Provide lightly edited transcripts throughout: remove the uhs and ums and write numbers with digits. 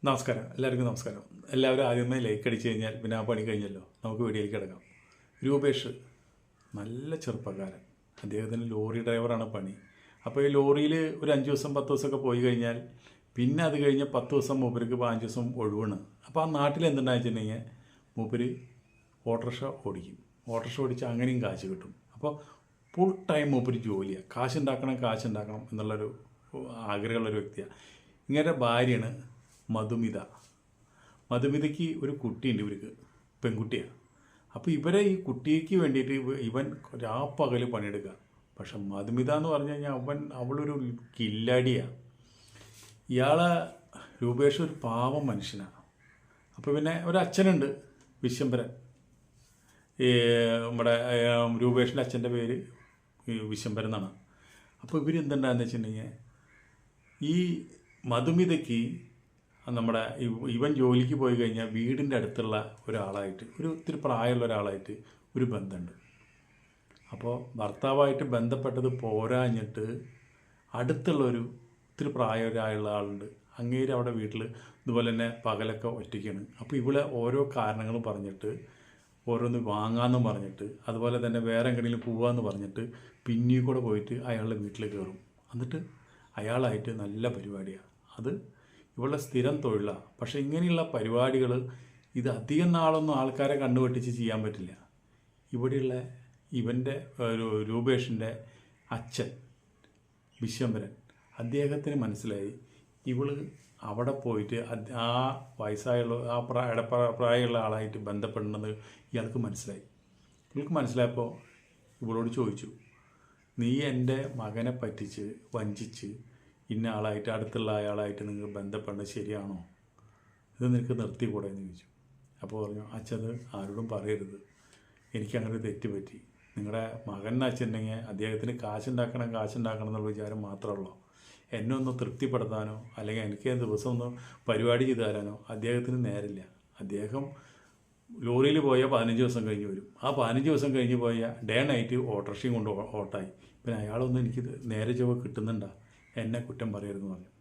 നമസ്കാരം, എല്ലാവർക്കും നമസ്കാരം. എല്ലാവരും ആദ്യമേ ലൈക്ക് അടിച്ചു കഴിഞ്ഞാൽ പിന്നെ ആ പണി കഴിഞ്ഞല്ലോ, നമുക്ക് വീഡിയോയിലേക്ക് കിടക്കാം. രൂപേഷ് നല്ല ചെറുപ്പക്കാരൻ, അദ്ദേഹത്തിന് ലോറി ഡ്രൈവറാണ് പണി. അപ്പോൾ ഈ ലോറിയിൽ ഒരു 5 ദിവസം 10 ദിവസമൊക്കെ പോയി കഴിഞ്ഞാൽ പിന്നെ അത് കഴിഞ്ഞ് 10 ദിവസം മൂപ്പർക്ക് 5 ദിവസം ഒഴിവാണ്. അപ്പോൾ ആ നാട്ടിൽ എന്തുണ്ടാണെന്ന് വെച്ചിട്ടുണ്ടെങ്കിൽ മൂപ്പര് ഓട്ടോറിക്ഷ ഓടിക്കും. ഓട്ടോറിക്ഷ ഓടിച്ച് അങ്ങനെയും കാശ് കിട്ടും. അപ്പോൾ ഫുൾ ടൈം മൂപ്പര് ജോലിയാണ്, കാശുണ്ടാക്കണം എന്നുള്ളൊരു ആഗ്രഹമുള്ളൊരു വ്യക്തിയാണ്. ഇങ്ങനെ ഭാര്യയാണ് മധുമിത. മധുമിതയ്ക്ക് ഒരു കുട്ടിയുണ്ട്, ഇവർക്ക് പെൺകുട്ടിയാണ്. അപ്പോൾ ഇവരെ ഈ കുട്ടിക്ക് വേണ്ടിയിട്ട് ഇവൻ രാപ്പകൽ പണിയെടുക്കുക. പക്ഷെ മധുമിത എന്ന് പറഞ്ഞു കഴിഞ്ഞാൽ അവളൊരു കില്ലാടിയാണ്. ഇയാളെ രൂപേഷ് ഒരു പാവം മനുഷ്യനാണ്. അപ്പോൾ പിന്നെ ഒരച്ഛനുണ്ട്, വിശ്വംഭരൻ. ഈ നമ്മുടെ രൂപേഷിൻ്റെ അച്ഛൻ്റെ പേര് വിശ്വംഭരൻ എന്നാണ്. അപ്പോൾ ഇവരെന്തുണ്ടായെന്ന് വെച്ചിട്ടുണ്ടെങ്കിൽ ഈ മധുമിതയ്ക്ക് നമ്മുടെ ഇവൻ ജോലിക്ക് പോയി കഴിഞ്ഞാൽ വീടിൻ്റെ അടുത്തുള്ള ഒരാളായിട്ട്, ഒത്തിരി പ്രായമുള്ള ഒരാളായിട്ട് ഒരു ബന്ധമുണ്ട്. അപ്പോൾ ഭർത്താവായിട്ട് ബന്ധപ്പെട്ടത് പോരാഞ്ഞിട്ട് അടുത്തുള്ളൊരു ഒത്തിരി പ്രായമുള്ള ആളുണ്ട്. അങ്ങേര് അവിടെ വീട്ടിൽ ഇതുപോലെ തന്നെ പകലൊക്കെ ഒറ്റയ്ക്കാണ്. അപ്പോൾ ഇവിടെ ഓരോ കാരണങ്ങളും പറഞ്ഞിട്ട് ഓരോന്ന് വാങ്ങാമെന്നും പറഞ്ഞിട്ട്, അതുപോലെ തന്നെ വേറെ എങ്ങനെയും പോകാമെന്ന് പറഞ്ഞിട്ട് പിന്നെയും കൂടെ പോയിട്ട് അയാളുടെ വീട്ടിൽ കയറും. എന്നിട്ട് അയാളായിട്ട് നല്ല പരിപാടിയാണ്. അത് ഇവളുടെ സ്ഥിരം തൊഴിലാണ്. പക്ഷേ ഇങ്ങനെയുള്ള പരിപാടികൾ ഇത് അധികം നാളൊന്നും ആൾക്കാരെ കണ്ടുപെട്ടിച്ച് ചെയ്യാൻ പറ്റില്ല. ഇവിടെയുള്ള ഇവൻ്റെ രൂപേഷിൻ്റെ അച്ഛൻ വിശ്വംഭരൻ, അദ്ദേഹത്തിന് മനസ്സിലായി ഇവള് അവിടെ പോയിട്ട് ആ വയസ്സായുള്ള ആ പ്രായമുള്ള ആളായിട്ട് ബന്ധപ്പെടുന്നത് ഇയാൾക്ക് മനസ്സിലായി. ഇയാൾക്ക് മനസ്സിലായപ്പോൾ ഇവളോട് ചോദിച്ചു, നീ എൻ്റെ മകനെ പറ്റിച്ച് വഞ്ചിച്ച് ഇന്ന ആളായിട്ട് അടുത്തുള്ള അയാളായിട്ട് നിങ്ങൾ ബന്ധപ്പെടുന്നത് ശരിയാണോ? ഇത് നിനക്ക് നിർത്തിക്കൂടെ എന്ന് ചോദിച്ചു. അപ്പോൾ പറഞ്ഞു, അച്ഛത് ആരോടും പറയരുത്, എനിക്കങ്ങനെ തെറ്റ് പറ്റി. നിങ്ങളുടെ മകൻ എന്ന് വെച്ചിട്ടുണ്ടെങ്കിൽ അദ്ദേഹത്തിന് കാശുണ്ടാക്കണം എന്നുള്ള വിചാരം മാത്രമേ ഉള്ളൂ. എന്നെ ഒന്ന് തൃപ്തിപ്പെടുത്താനോ അല്ലെങ്കിൽ എനിക്ക് ദിവസം ഒന്ന് പരിപാടി ചെയ്തു തരാനോ അദ്ദേഹത്തിന് നേരില്ല. അദ്ദേഹം ലോറിയിൽ പോയാൽ 15 ദിവസം കഴിഞ്ഞ് വരും. ആ 15 ദിവസം കഴിഞ്ഞ് പോയാൽ ഡേ നൈറ്റ് ഓട്ടോറിക്ഷയും കൊണ്ട് ഓട്ടായി. പിന്നെ അയാളൊന്നും എനിക്ക് നേരെ ചൊവ്വ കിട്ടുന്നുണ്ടാ, എന്നെ കുറ്റം പറയരുതെന്ന് പറഞ്ഞു.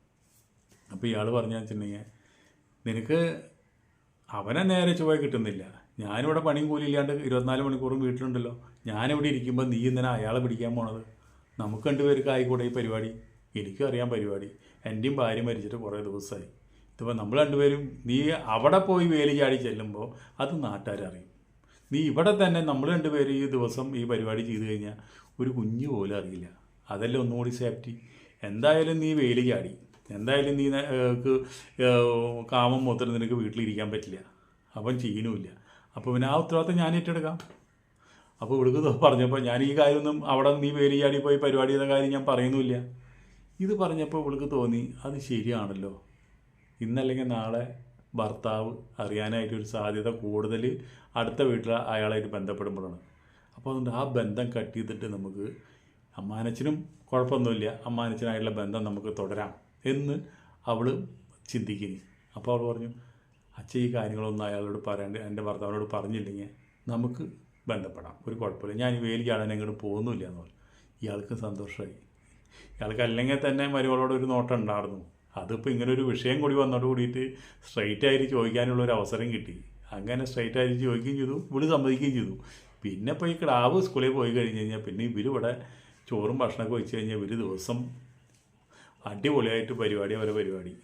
അപ്പോൾ ഇയാൾ പറഞ്ഞു വെച്ചിട്ടുണ്ടെങ്കിൽ നിനക്ക് അവനെ നേരെ ചൊവ്വ കിട്ടുന്നില്ല, ഞാനിവിടെ പണിയും കൂലിയില്ലാണ്ട് 24 മണിക്കൂറും വീട്ടിലുണ്ടല്ലോ. ഞാനിവിടെ ഇരിക്കുമ്പോൾ നീ എന്തിനാ അയാളെ പിടിക്കാൻ പോണത്? നമുക്ക് രണ്ടുപേർക്ക് ആയിക്കൂടെ ഈ പരിപാടി? എനിക്കും അറിയാം പരിപാടി, എൻ്റെയും ഭാര്യ മരിച്ചിട്ട് കുറേ ദിവസമായി. ഇതിപ്പോൾ നമ്മൾ രണ്ടുപേരും നീ അവിടെ പോയി വേലി ചാടി ചെല്ലുമ്പോൾ അത് നാട്ടുകാരറിയും. നീ ഇവിടെ തന്നെ നമ്മൾ രണ്ടുപേരും ഈ ദിവസം ഈ പരിപാടി ചെയ്തു കഴിഞ്ഞാൽ ഒരു കുഞ്ഞു പോലും അറിയില്ല. അതല്ലേ ഒന്നുകൂടി സേഫ്റ്റി. എന്തായാലും നീ വേലി ചാടി, എന്തായാലും നീ കാമം മൂത്രം നിനക്ക് വീട്ടിലിരിക്കാൻ പറ്റില്ല, അവൻ ചെയ്യുന്നുമില്ല. അപ്പോൾ പിന്നെ ആ ഉത്തരവാദിത്തം ഞാൻ ഏറ്റെടുക്കാം. അപ്പോൾ ഇവിടേക്ക് പറഞ്ഞപ്പോൾ ഞാൻ ഈ കാര്യമൊന്നും അവിടെ നീ വേലി ചാടി പോയി പരിപാടി ചെയ്ത കാര്യം ഞാൻ പറയുന്നുമില്ല. ഇത് പറഞ്ഞപ്പോൾ ഇവൾക്ക് തോന്നി അത് ശരിയാണല്ലോ, ഇന്നല്ലെങ്കിൽ നാളെ ഭർത്താവ് അറിയാനായിട്ടൊരു സാധ്യത കൂടുതൽ അടുത്ത വീട്ടിൽ അയാളായിട്ട് ബന്ധപ്പെടുമ്പോഴാണ്. അപ്പോൾ അതുകൊണ്ട് ആ ബന്ധം കട്ട് ചെയ്തിട്ട് നമുക്ക് അമ്മാനച്ചനും കുഴപ്പമൊന്നുമില്ല, അമ്മാനച്ചനായിട്ടുള്ള ബന്ധം നമുക്ക് തുടരാം എന്ന് അവൾ ചിന്തിക്കുന്നു. അപ്പോൾ അവൾ പറഞ്ഞു, അച്ഛൻ ഈ കാര്യങ്ങളൊന്നും അയാളോട് പറയാണ്ട് എൻ്റെ ഭർത്താവിനോട് പറഞ്ഞില്ലെങ്കിൽ നമുക്ക് ബന്ധപ്പെടാം, ഒരു കുഴപ്പമില്ല, ഞാൻ ഈ വേലി ചാടാൻ എങ്ങോട്ട് പോകുന്നില്ല എന്ന് പറഞ്ഞു. ഇയാൾക്ക് സന്തോഷമായി. ഇയാൾക്ക് അല്ലെങ്കിൽ തന്നെ മരുമകളോട് ഒരു നോട്ടം ഉണ്ടായിരുന്നു. അതിപ്പോൾ ഇങ്ങനൊരു വിഷയം കൂടി വന്നോട് കൂടിയിട്ട് സ്ട്രൈറ്റ് ആയിട്ട് ചോദിക്കാനുള്ളൊരു അവസരം കിട്ടി. അങ്ങനെ സ്ട്രൈറ്റ് ആയിട്ട് ചോദിക്കുകയും ചെയ്തു, ഇവിടെ സമ്മതിക്കുകയും ചെയ്തു. പിന്നെ ഇപ്പോൾ ഈ കിടാവ് സ്കൂളിൽ പോയി കഴിഞ്ഞ് കഴിഞ്ഞാൽ പിന്നെ ഇവരിവിടെ ചോറും ഭക്ഷണമൊക്കെ വെച്ച് കഴിഞ്ഞാൽ ഒരു ദിവസം അടിപൊളിയായിട്ട് പരിപാടി.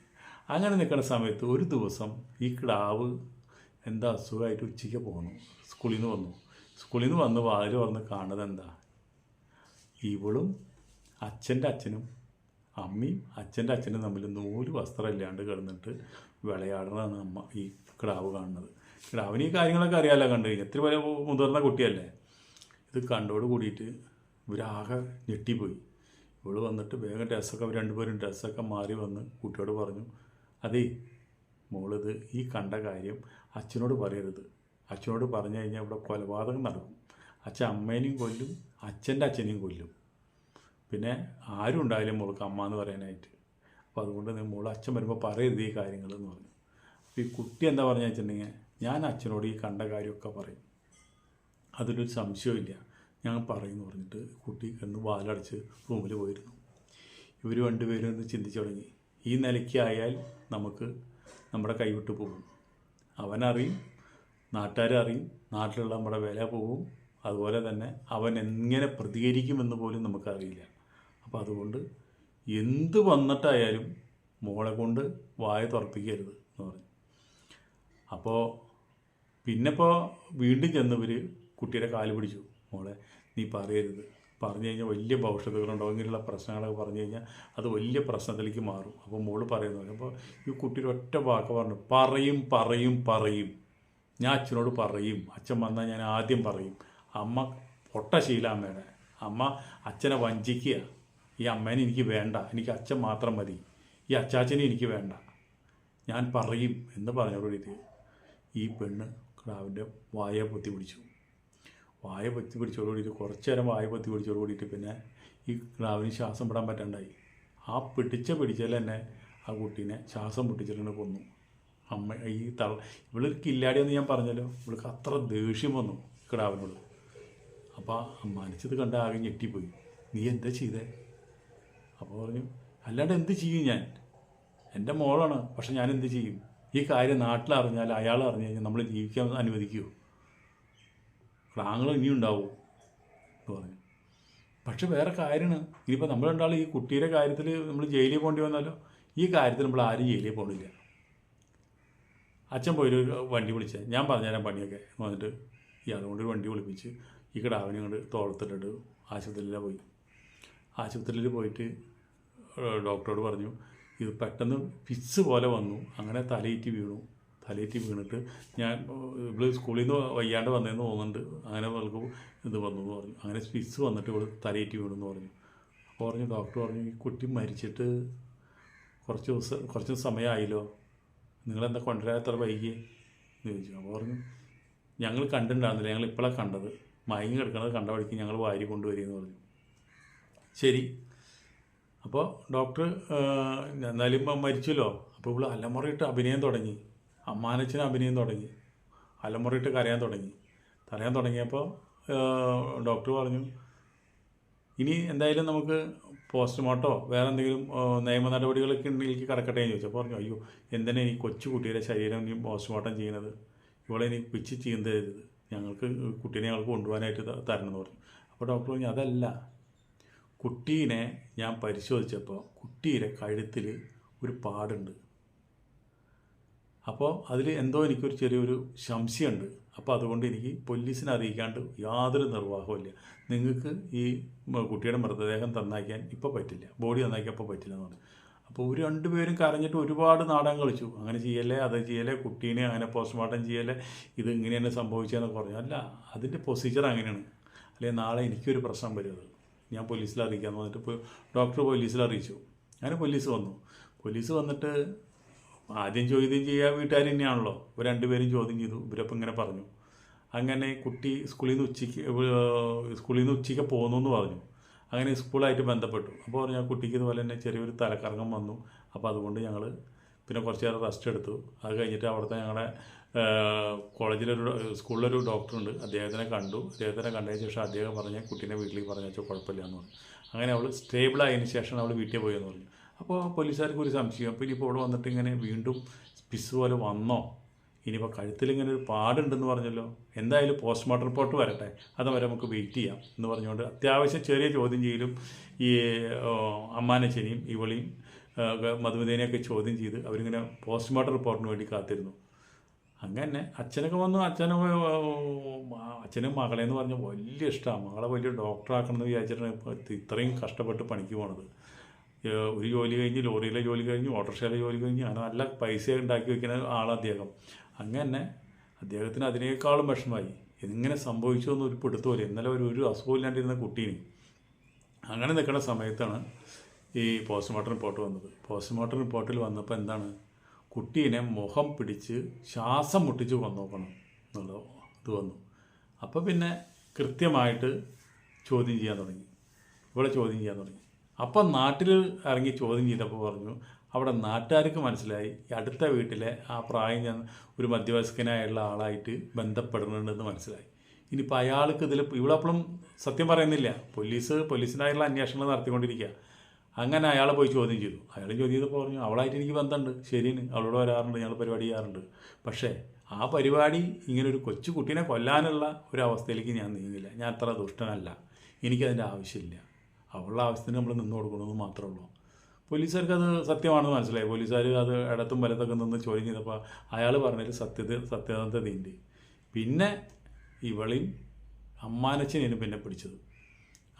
അങ്ങനെ നിൽക്കുന്ന സമയത്ത് ഒരു ദിവസം ഈ കിടാവ് എന്താ അസുഖമായിട്ട് ഉച്ചയ്ക്ക് പോന്നു, സ്കൂളിൽ നിന്ന് വന്ന് വാതിൽ തുറന്ന് കാണുന്നത് എന്താ, ഇവളും അച്ഛൻ്റെ അച്ഛനും അമ്മയും അച്ഛൻ്റെ അച്ഛനും തമ്മിൽ നൂല് വസ്ത്രം ഇല്ലാണ്ട് കിടന്നിട്ട് വിളയാടണമെന്ന് അമ്മ ഈ കിടാവ് കാണുന്നത്. കിടാവിന് ഈ കാര്യങ്ങളൊക്കെ അറിയാമല്ലോ, കണ്ടു കഴിഞ്ഞാൽ ഇത്തിരി വലിയ മുതിർന്ന കുട്ടിയല്ലേ. ഇത് കണ്ടോട് കൂടിയിട്ട് ഇവരാകെ ഞെട്ടിപ്പോയി. ഇവള് വന്നിട്ട് വേഗം രണ്ടുപേരും ഡ്രസ്സൊക്കെ മാറി വന്ന് കുട്ടിയോട് പറഞ്ഞു, അതേ മോളിത് ഈ കണ്ട കാര്യം അച്ഛനോട് പറയരുത്, അച്ഛനോട് പറഞ്ഞു കഴിഞ്ഞാൽ ഇവിടെ കൊലപാതകം നടക്കും, അച്ഛൻ അമ്മേനെയും കൊല്ലും അച്ഛൻ്റെ അച്ഛനെയും കൊല്ലും, പിന്നെ ആരും ഉണ്ടായാലും മോൾക്ക് അമ്മ എന്ന് പറയാനായിട്ട്. അപ്പോൾ അതുകൊണ്ട് മോൾ അച്ഛൻ വരുമ്പോൾ പറയരുത് ഈ കാര്യങ്ങളെന്ന് പറഞ്ഞു. അപ്പോൾ ഈ കുട്ടി എന്താ പറഞ്ഞു വെച്ചിട്ടുണ്ടെങ്കിൽ ഞാൻ അച്ഛനോട് ഈ കണ്ട കാര്യമൊക്കെ പറയും, അതിലൊരു സംശയമില്ല, ഞാൻ പറയുമെന്ന് പറഞ്ഞിട്ട് കുട്ടി എന്ന് വാലടച്ച് റൂമിൽ പോയിരുന്നു. ഇവർ രണ്ടുപേരും ഒന്ന് ചിന്തിച്ചു തുടങ്ങി, ഈ നിലയ്ക്കായാൽ നമുക്ക് നമ്മുടെ കൈവിട്ട് പോകും. അവനറിയും, നാട്ടുകാരറിയും, നാട്ടിലുള്ള നമ്മുടെ വില പോകും. അതുപോലെ തന്നെ അവൻ എങ്ങനെ പ്രതികരിക്കുമെന്ന് പോലും നമുക്കറിയില്ല. അപ്പോൾ അതുകൊണ്ട് എന്ത് വന്നിട്ടായാലും മോളെ കൊണ്ട് വായ തുറപ്പിക്കരുത് എന്ന് പറഞ്ഞു. അപ്പോൾ പിന്നിപ്പോൾ വീണ്ടും ചെന്നവർ കുട്ടിയുടെ കാല് പിടിച്ചു. മോളെ നീ പറയരുത്, പറഞ്ഞു കഴിഞ്ഞാൽ വലിയ ഭവിഷ്യത്തുകളുണ്ടോ, ഇങ്ങനെയുള്ള പ്രശ്നങ്ങളൊക്കെ പറഞ്ഞു കഴിഞ്ഞാൽ അത് വലിയ പ്രശ്നത്തിലേക്ക് മാറും. അപ്പോൾ മോള് പറയുന്നു. അപ്പോൾ ഈ കുട്ടിയുടെ ഒറ്റ വാക്ക് പറഞ്ഞു, പറയും പറയും പറയും, ഞാൻ അച്ഛനോട് പറയും, അച്ഛൻ വന്നാൽ ഞാൻ ആദ്യം പറയും. അമ്മ പൊട്ട ശീല അമ്മയുടെ. അമ്മ അച്ഛനെ വഞ്ചിക്കുക. ഈ അമ്മേനെ എനിക്ക് വേണ്ട, എനിക്ക് അച്ഛൻ മാത്രം മതി, ഈ അച്ചാച്ചനെ എനിക്ക് വേണ്ട, ഞാൻ പറയും എന്ന് പറഞ്ഞോടുകൂടിയിട്ട് ഈ പെണ്ണ് കിടാവിൻ്റെ വായ പൊത്തി പിടിച്ചു. വായ പൊത്തി പിടിച്ചോടുകൂടിയിട്ട് കുറച്ച് നേരം വായ പൊത്തി പിടിച്ചോടുകൂടിയിട്ട് പിന്നെ ഈ കിടാവിന് ശ്വാസം വിടാൻ പറ്റാണ്ടായി. ആ പിടിച്ചാൽ തന്നെ ആ കുട്ടീനെ ശ്വാസം പൊട്ടിച്ചിട്ട് കൊന്നു. അമ്മ ഈ ഇവളൊരു കില്ലാടിയെന്ന് ഞാൻ പറഞ്ഞല്ലോ, ഇവൾക്ക് അത്ര ദേഷ്യം വന്നു കിടാവിനോട്. അപ്പോൾ മനസ്സിത് കണ്ട ആകെ ഞെട്ടിപ്പോയി. നീ എന്താ ചെയ്തേ? അപ്പോൾ പറഞ്ഞു, അല്ലാണ്ട് എന്ത് ചെയ്യും ഞാൻ, എൻ്റെ മോളാണ്, പക്ഷെ ഞാൻ എന്ത് ചെയ്യും? ഈ കാര്യം നാട്ടിലറിഞ്ഞാൽ, അയാൾ അറിഞ്ഞു കഴിഞ്ഞാൽ നമ്മൾ ജീവിക്കാൻ അനുവദിക്കുമോ? ആങ്ങൾ ഇനിയും ഉണ്ടാവും എന്ന് പറഞ്ഞു. പക്ഷെ വേറെ കാര്യമാണ്, ഇനിയിപ്പോൾ നമ്മൾ രണ്ടാളും ഈ കുട്ടിയുടെ കാര്യത്തിൽ നമ്മൾ ജയിലിൽ പോകേണ്ടി വന്നാലോ? ഈ കാര്യത്തിൽ നമ്മൾ ആരും ജയിലിൽ പോകണില്ല. അച്ഛൻ പോയൊരു വണ്ടി വിളിച്ചേ, ഞാൻ പറഞ്ഞുതരാം പണിയൊക്കെ വന്നിട്ട് ഇയാൾ കൊണ്ട് ഒരു വണ്ടി വിളിപ്പിച്ച് ഈ കിടാവിനെ കൊണ്ട് തോളത്തിട്ടിട്ട് ആശുപത്രിയിലാണ് പോയി. ആശുപത്രിയിൽ പോയിട്ട് ഡോക്ടറോട് പറഞ്ഞു, ഇത് പെട്ടെന്ന് ഫിക്സ് പോലെ വന്നു, അങ്ങനെ തലയേറ്റി വീണിട്ട് ഞാൻ ഇവിടെ സ്കൂളിൽ നിന്ന് വയ്യാണ്ട് വന്നതെന്ന് തോന്നുന്നുണ്ട്, അങ്ങനെ അവൾക്ക് ഇത് വന്നു എന്ന് പറഞ്ഞു. അങ്ങനെ ഫിക്സ് വന്നിട്ട് ഇവിടെ തലയേറ്റി വീണെന്ന് പറഞ്ഞു. അപ്പോൾ പറഞ്ഞു, ഡോക്ടർ പറഞ്ഞു, ഈ കുട്ടി മരിച്ചിട്ട് കുറച്ച് സമയമായല്ലോ, നിങ്ങളെന്താ കൊണ്ടുവരാൻ എത്ര വൈകിയേ എന്ന് ചോദിച്ചു. അപ്പോൾ പറഞ്ഞു, ഞങ്ങൾ കണ്ടിട്ടുണ്ടായിരുന്നില്ല, ഞങ്ങൾ ഇപ്പോഴാണ് കണ്ടത്, മയങ്ങി കിടക്കുന്നത് കണ്ട വഴിക്ക് ഞങ്ങൾ വാരി കൊണ്ടുവരികയെന്ന് പറഞ്ഞു. ശരി. അപ്പോൾ ഡോക്ടർ എന്നാലും മരിച്ചല്ലോ. അപ്പോൾ ഇവിടെ അലമുറയിട്ട് അഭിനയം തുടങ്ങി, അമ്മാനച്ഛന് അഭിനയം തുടങ്ങി, അലമുറയിട്ട് കരയാൻ തുടങ്ങിയപ്പോൾ ഡോക്ടർ പറഞ്ഞു, ഇനി എന്തായാലും നമുക്ക് പോസ്റ്റ്മോർട്ടോ വേറെ എന്തെങ്കിലും നിയമ നടപടികളൊക്കെ ഉണ്ടെങ്കിൽ കിടക്കട്ടെ എന്ന് ചോദിച്ചു. അപ്പോൾ പറഞ്ഞു, അയ്യോ എന്തിനാ ഈ കൊച്ചു കുട്ടിയുടെ ശരീരം ഇനി പോസ്റ്റ്മോർട്ടം ചെയ്യുന്നത്, ഇവളെ ഇനി പിച്ച് ചെയ്യുന്നത്, ഞങ്ങൾക്ക് കുട്ടീനെ ഞങ്ങൾക്ക് കൊണ്ടുപോകാനായിട്ട് തരണമെന്ന് പറഞ്ഞു. അപ്പോൾ ഡോക്ടർ പറഞ്ഞു, അതല്ല, കുട്ടീനെ ഞാൻ പരിശോധിച്ചപ്പോൾ കുട്ടിയുടെ കഴുത്തിൽ ഒരു പാടുണ്ട്. അപ്പോൾ അതിൽ എന്തോ എനിക്കൊരു ചെറിയൊരു സംശയമുണ്ട്. അപ്പോൾ അതുകൊണ്ട് എനിക്ക് പോലീസിനെ അറിയിക്കാണ്ട് യാതൊരു നിർവാഹമില്ല. നിങ്ങൾക്ക് ഈ കുട്ടിയുടെ മൃതദേഹം തന്നയക്കാൻ ഇപ്പോൾ പറ്റില്ല, ബോഡി തന്നയക്കാൻ ഇപ്പോൾ പറ്റില്ല എന്ന് പറഞ്ഞു. അപ്പോൾ ഒരു രണ്ടുപേരും കരഞ്ഞിട്ട് ഒരുപാട് നാടകം കളിച്ചു. അങ്ങനെ ചെയ്യല്ലേ, അത് ചെയ്യല്ലേ, കുട്ടീനെ അങ്ങനെ പോസ്റ്റ്മോർട്ടം ചെയ്യല്ലേ, ഇത് ഇങ്ങനെയാണ് സംഭവിച്ചതെന്നൊക്കെ പറഞ്ഞു. അല്ല, അതിൻ്റെ പ്രൊസീജിയർ അങ്ങനെയാണ്, അല്ലെങ്കിൽ നാളെ എനിക്കൊരു പ്രശ്നം വരും, അത് ഞാൻ പോലീസിൽ അറിയിക്കാമെന്ന് പറഞ്ഞിട്ട് ഡോക്ടർ പോലീസിൽ അറിയിച്ചു. അങ്ങനെ പോലീസ് വന്നിട്ട് ആദ്യം ചോദ്യം ചെയ്യുക വീട്ടുകാർ തന്നെയാണല്ലോ. ഇവർ രണ്ടുപേരും ചോദ്യം ചെയ്തു. ഇവരപ്പം ഇങ്ങനെ പറഞ്ഞു. അങ്ങനെ കുട്ടി സ്കൂളിൽ നിന്ന് ഉച്ചയ്ക്ക് പോകുന്നു എന്ന് പറഞ്ഞു. അങ്ങനെ സ്കൂളായിട്ട് ബന്ധപ്പെട്ടു. അപ്പോൾ പറഞ്ഞു, ആ കുട്ടിക്ക് ഇതുപോലെ തന്നെ ചെറിയൊരു തലക്കറക്കം വന്നു, അപ്പോൾ അതുകൊണ്ട് ഞങ്ങൾ പിന്നെ കുറച്ച് നേരം റെസ്റ്റ് എടുത്തു. അത് കഴിഞ്ഞിട്ട് അവിടുത്തെ ഞങ്ങളുടെ സ്കൂളിലൊരു ഡോക്ടറുണ്ട്, അദ്ദേഹത്തിനെ കണ്ടതിന് ശേഷം അദ്ദേഹം പറഞ്ഞ കുട്ടീനെ വീട്ടിലേക്ക് പറഞ്ഞാൽ കുഴപ്പമില്ല എന്ന് പറഞ്ഞു. അങ്ങനെ അവൾ സ്റ്റേബിളായതിനു ശേഷം അവൾ വീട്ടിൽ പോയെന്ന് പറഞ്ഞു. അപ്പോൾ പോലീസുകാർക്ക് ഒരു സംശയം, അപ്പോൾ ഇനിയിപ്പോൾ ഇവിടെ വന്നിട്ട് ഇങ്ങനെ വീണ്ടും പിസ് പോലെ വന്നോ, ഇനിയിപ്പോൾ കഴുത്തിലിങ്ങനെ ഒരു പാടുണ്ടെന്ന് പറഞ്ഞല്ലോ, എന്തായാലും പോസ്റ്റ്മോർട്ടം റിപ്പോർട്ട് വരട്ടെ, അതുവരെ നമുക്ക് വെയിറ്റ് ചെയ്യാം എന്ന് പറഞ്ഞുകൊണ്ട് അത്യാവശ്യം ചെറിയ ചോദ്യം ചെയ്യലും ഈ അമ്മാനച്ഛനെയും ഇവളെയും മധുമിതേനെയൊക്കെ ചോദ്യം ചെയ്ത് അവരിങ്ങനെ പോസ്റ്റ്മോർട്ടം റിപ്പോർട്ടിന് വേണ്ടി കാത്തിരുന്നു. അങ്ങനെ അച്ഛനൊക്കെ വന്നു. അച്ഛനും മകളെന്ന് പറഞ്ഞാൽ വലിയ ഇഷ്ടമാണ്, മകളെ വലിയ ഡോക്ടറാക്കണമെന്ന് വിചാരിച്ചിട്ടാണ് ഇത്രയും കഷ്ടപ്പെട്ട് പണിക്ക് പോണത്. ഒരു ജോലി കഴിഞ്ഞ്, ലോറിയിലെ ജോലി കഴിഞ്ഞ്, ഓട്ടോറിക്ഷയിലെ ജോലി കഴിഞ്ഞ്, അങ്ങനെ നല്ല പൈസ ഉണ്ടാക്കി വയ്ക്കുന്ന ആളാണ് അദ്ദേഹം. അങ്ങനെ അദ്ദേഹത്തിന് അതിനേക്കാളും വിഷമമായി, ഇങ്ങനെ സംഭവിച്ചു എന്നൊരു പിടുത്തമില്ല. ഇന്നലെ ഒരു അസുഖമില്ലാണ്ടിരുന്ന കുട്ടീനെ. അങ്ങനെ നിൽക്കുന്ന സമയത്താണ് ഈ പോസ്റ്റ്മോർട്ടം റിപ്പോർട്ട് വന്നത്. പോസ്റ്റ്മോർട്ടം റിപ്പോർട്ടിൽ വന്നപ്പോൾ എന്താണ്, കുട്ടീനെ മുഖം പിടിച്ച് ശ്വാസം മുട്ടിച്ച് കൊന്നോക്കണം എന്നുള്ള ഇത് വന്നു. അപ്പോൾ പിന്നെ കൃത്യമായിട്ട് ചോദ്യം ചെയ്യാൻ തുടങ്ങി. അപ്പം നാട്ടിൽ ഇറങ്ങി ചോദ്യം ചെയ്തപ്പോൾ പറഞ്ഞു, അവിടെ നാട്ടുകാർക്ക് മനസ്സിലായി അടുത്ത വീട്ടിലെ ആ പ്രായം ഒരു മധ്യവയസ്കനായുള്ള ആളായിട്ട് ബന്ധപ്പെടുന്നുണ്ടെന്ന് മനസ്സിലായി. ഇനിയിപ്പോൾ അയാൾക്ക് ഇതിൽ ഇവളപ്പോഴും സത്യം പറയുന്നില്ല. പോലീസിനായുള്ള അന്വേഷണങ്ങൾ നടത്തിക്കൊണ്ടിരിക്കുക. അങ്ങനെ അയാളെ പോയി ചോദ്യം ചെയ്തു. അയാൾ ചോദ്യം ചെയ്തപ്പോൾ പറഞ്ഞു അവളായിട്ട് എനിക്ക് ബന്ധമുണ്ട്, ശരിയാണ്, അവളോട് വരാറുണ്ട്, ഞങ്ങൾ പരിപാടി ചെയ്യാറുണ്ട്. പക്ഷേ ആ പരിപാടി ഇങ്ങനെ ഒരു കൊച്ചു കുട്ടീനെ കൊല്ലാനുള്ള ഒരു അവസ്ഥയിലേക്ക് ഞാൻ നീങ്ങില്ല. ഞാൻ അത്ര ദുഷ്ടനല്ല, എനിക്കതിൻ്റെ ആവശ്യമില്ല. അവളുടെ ആവശ്യത്തിന് നമ്മൾ നിന്ന് കൊടുക്കണമെന്ന് മാത്രമേ ഉള്ളൂ. പോലീസുകാർക്ക് അത് സത്യമാണെന്ന് മനസ്സിലായി. പോലീസുകാർ അത് ഇടത്തും വലത്തൊക്കെ നിന്ന് ചോദ്യം ചെയ്തപ്പോൾ അയാൾ പറഞ്ഞതിൽ സത്യസന്ധതയുണ്ട്. പിന്നെ ഇവളെയും അമ്മാനച്ചനെയാണ് പിന്നെ പിടിച്ചത്.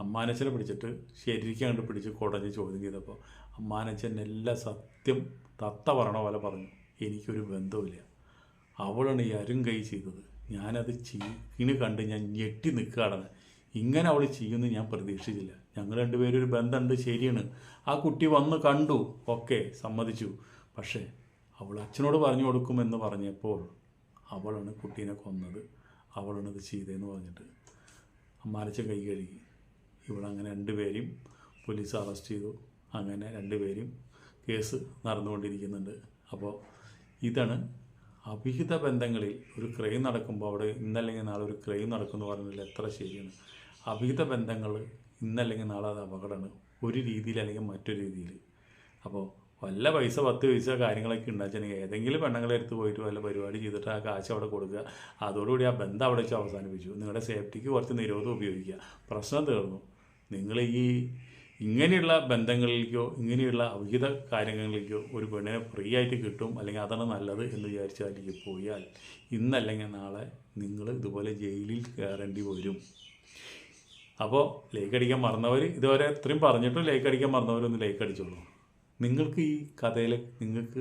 അമ്മാനച്ചനെ പിടിച്ചിട്ട് ശരിക്കും കണ്ട് പിടിച്ച് കുടഞ്ഞ് ചോദ്യം ചെയ്തപ്പോൾ അമ്മാനച്ചൻ എല്ലാ സത്യം തത്ത പറയണ പോലെ പറഞ്ഞു, എനിക്കൊരു ബന്ധവുമില്ല, അവളാണ് ഈ അരുംകൈ ചെയ്തത്. ഞാനത് ചീക്കിന് കണ്ട് ഞാൻ ഞെട്ടി നിൽക്കുകയാണ്. ഇങ്ങനെ അവൾ ചെയ്യുമെന്ന് ഞാൻ പ്രതീക്ഷിച്ചില്ല. ഞങ്ങൾ രണ്ടുപേരും ഒരു ബന്ധമുണ്ട്, ശരിയാണ്. ആ കുട്ടി വന്ന് കണ്ടു, ഓക്കെ, സമ്മതിച്ചു. പക്ഷേ അവൾ അച്ഛനോട് പറഞ്ഞു കൊടുക്കുമെന്ന് പറഞ്ഞപ്പോൾ അവളാണ് കുട്ടീനെ കൊന്നത്, അവളാണ് ഇത് ചെയ്തതെന്ന് പറഞ്ഞിട്ട് അമ്മാനച്ചൻ കൈ കഴുകി. ഇവളങ്ങനെ രണ്ടുപേരെയും പോലീസ് അറസ്റ്റ് ചെയ്തു. അങ്ങനെ രണ്ടുപേരും കേസ് നടന്നുകൊണ്ടിരിക്കുന്നുണ്ട്. അപ്പോൾ ഇതാണ് അവിഹിത ബന്ധങ്ങളിൽ ഒരു ക്രൈം നടക്കുമ്പോൾ അവിടെ ഇന്നല്ലെങ്കിൽ നാളെ ഒരു ക്രൈം നടക്കുമെന്ന് പറഞ്ഞാൽ എത്ര ശരിയാണ്. അവിഹിത ബന്ധങ്ങൾ ഇന്നല്ലെങ്കിൽ നാളെ അത് അപകടമാണ്, ഒരു രീതിയിൽ അല്ലെങ്കിൽ മറ്റൊരു രീതിയിൽ. അപ്പോൾ വല്ല പൈസ 10 പൈസ കാര്യങ്ങളൊക്കെ ഉണ്ടാച്ചിട്ടുണ്ടെങ്കിൽ ഏതെങ്കിലും പെണ്ണുങ്ങളെ അടുത്ത് പോയിട്ട് വല്ല പരിപാടി ചെയ്തിട്ട് ആ കാശ് അവിടെ കൊടുക്കുക, അതോടുകൂടി ആ ബന്ധം അവിടെ വെച്ച് അവസാനിപ്പിച്ചു. നിങ്ങളുടെ സേഫ്റ്റിക്ക് കുറച്ച് നിരോധം ഉപയോഗിക്കുക, പ്രശ്നം തീർന്നു. നിങ്ങൾ ഈ ഇങ്ങനെയുള്ള ബന്ധങ്ങളിലേക്കോ ഇങ്ങനെയുള്ള അവിഹിത കാര്യങ്ങളിലേക്കോ ഒരു പെണ്ണിനെ ഫ്രീ ആയിട്ട് കിട്ടും, അല്ലെങ്കിൽ അതാണ് നല്ലത് എന്ന് വിചാരിച്ചാൽ പോയാൽ ഇന്നല്ലെങ്കിൽ നാളെ നിങ്ങൾ ഇതുപോലെ ജയിലിൽ കയറേണ്ടി വരും. അപ്പോൾ ലൈക്ക് അടിക്കാൻ മറന്നവർ, ഇതുവരെ ഇത്രയും പറഞ്ഞിട്ടും ലൈക്ക് അടിക്കാൻ മറന്നവരൊന്ന് ലൈക്ക് അടിച്ചോളൂ. നിങ്ങൾക്ക് ഈ കഥയിൽ നിങ്ങൾക്ക്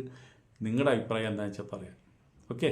നിങ്ങളുടെ അഭിപ്രായം എന്താണെന്ന് വെച്ചാൽ പറയാം. ഓക്കെ.